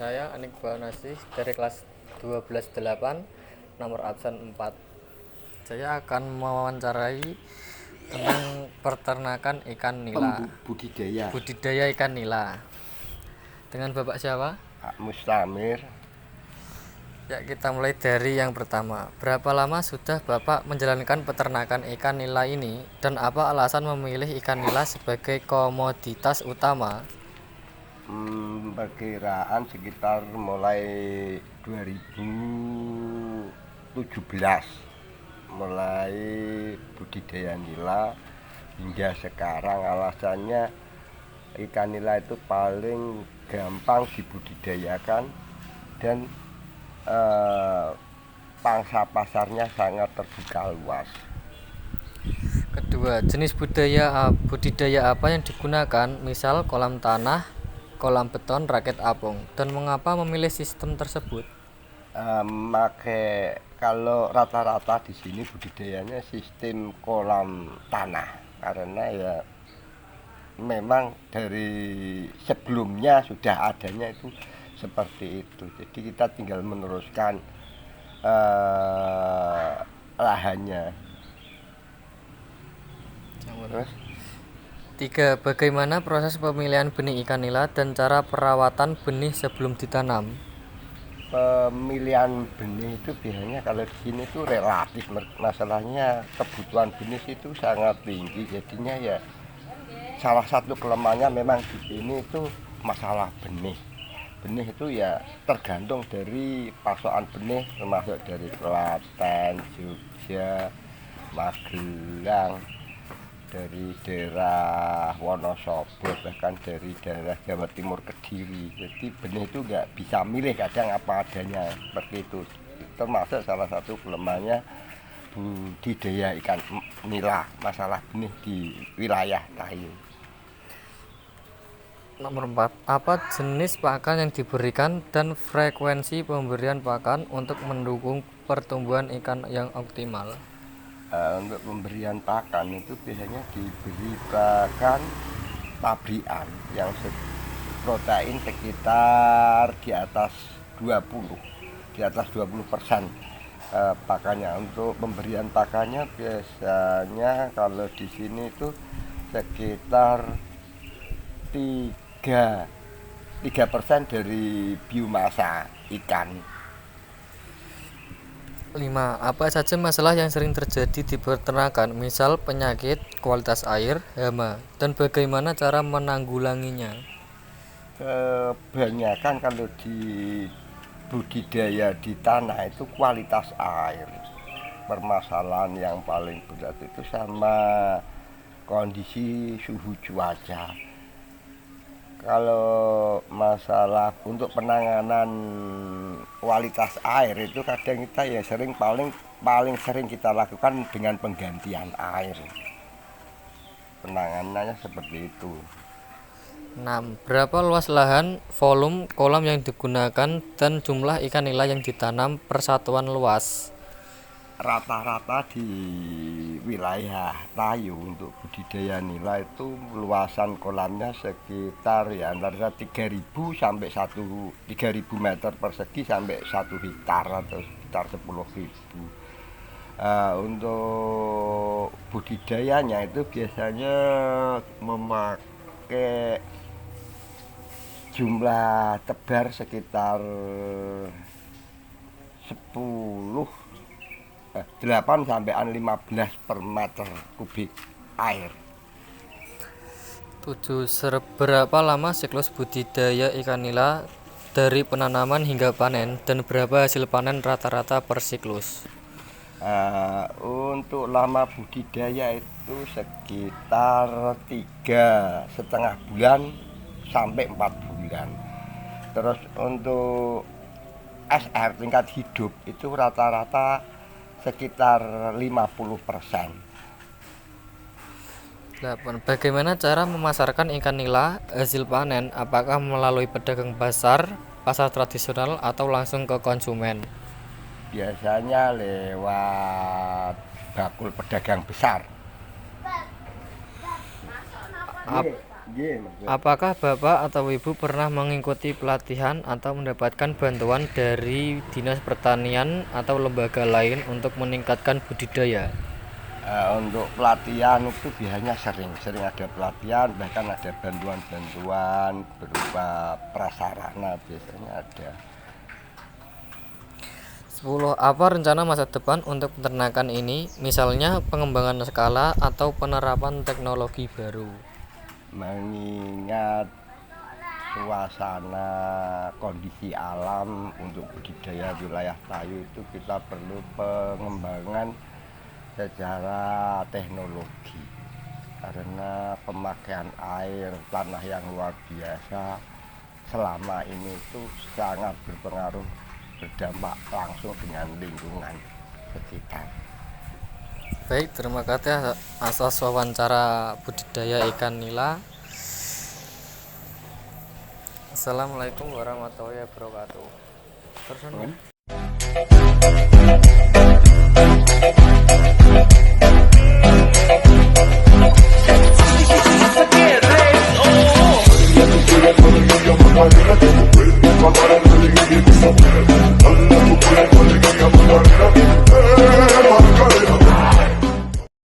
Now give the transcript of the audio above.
Saya Anik Banasih dari kelas 12-8, nomor absen 4. Saya akan mewawancarai tentang peternakan ikan nila. Budidaya. Budidaya ikan nila. Dengan Bapak siapa? Pak Mustamir. Ya, kita mulai dari yang pertama. Berapa lama sudah Bapak menjalankan peternakan ikan nila ini dan apa alasan memilih ikan nila sebagai komoditas utama? Perkiraan sekitar mulai 2017 mulai budidaya nila hingga sekarang. Alasannya ikan nila itu paling gampang dibudidayakan dan pangsa pasarnya sangat terbuka luas. Kedua, jenis budidaya apa yang digunakan, misal kolam tanah, kolam beton, rakit apung, dan mengapa memilih sistem tersebut? Kalau rata-rata di sini budidayanya sistem kolam tanah, karena ya memang dari sebelumnya sudah adanya itu seperti itu. Jadi kita tinggal meneruskan lahannya. Terus Tiga, bagaimana proses pemilihan benih ikan nila dan cara perawatan benih sebelum ditanam? pemilihan benih itu biasanya kalau di sini tuh relatif, masalahnya kebutuhan benih itu sangat tinggi, jadinya ya salah satu kelemahannya memang di sini itu masalah benih. Benih itu ya tergantung dari pasokan benih, termasuk dari Klaten, Jogja, Magelang, dari daerah Wonosobo, bahkan dari daerah Jawa Timur Kediri. Jadi benih itu nggak bisa milih, kadang apa adanya seperti itu. Termasuk salah satu kelemahannya budidaya ikan nila, masalah benih di wilayah Tayu. Nomor 4, apa jenis pakan yang diberikan dan frekuensi pemberian pakan untuk mendukung pertumbuhan ikan yang optimal? Untuk pemberian pakan itu biasanya diberi pakan pabrikan yang protein sekitar di atas 20% pakannya. Untuk pemberian pakannya biasanya kalau di sini itu sekitar 3% dari biomasa ikan. 5, apa saja masalah yang sering terjadi di peternakan, misal penyakit, kualitas air, hama, dan bagaimana cara menanggulanginya? Kebanyakan kalau di budidaya di tanah itu kualitas air. Permasalahan yang paling berat itu sama kondisi suhu cuaca. Kalau masalah untuk penanganan kualitas air itu kadang kita ya paling sering kita lakukan dengan penggantian air. Penanganannya seperti itu. 6, berapa luas lahan, volume, kolam yang digunakan, dan jumlah ikan nila yang ditanam per satuan luas? Rata-rata di wilayah Tayu untuk budidaya nila itu luasan kolamnya sekitar ya antara 3.000 sampai 3.000 meter persegi sampai 1 hektar atau sekitar 10.000. Untuk budidayanya itu biasanya memakai jumlah tebar sekitar 8 sampai 15 per meter kubik air. 7, seberapa lama siklus budidaya ikan nila dari penanaman hingga panen, dan berapa hasil panen rata-rata per siklus? Untuk lama budidaya itu sekitar 3,5 bulan sampai 4 bulan. Terus untuk SR tingkat hidup itu rata-rata sekitar 50%. 8, bagaimana cara memasarkan ikan nila hasil panen, apakah melalui pedagang pasar, pasar tradisional, atau langsung ke konsumen? Biasanya lewat bakul pedagang besar. Nggih, Mas. Apakah Bapak atau Ibu pernah mengikuti pelatihan atau mendapatkan bantuan dari Dinas Pertanian atau lembaga lain untuk meningkatkan budidaya? Untuk pelatihan itu biasanya sering ada pelatihan, bahkan ada bantuan-bantuan berupa prasarana biasanya ada. 10. Apa rencana masa depan untuk peternakan ini, misalnya pengembangan skala atau penerapan teknologi baru? Mengingat suasana kondisi alam untuk budidaya wilayah kayu itu kita perlu pengembangan secara teknologi karena pemakaian air tanah yang luar biasa selama ini itu sangat berpengaruh, berdampak langsung dengan lingkungan sekitar. Baik, terima kasih atas wawancara budidaya ikan nila. Assalamualaikum warahmatullahi wabarakatuh. Terus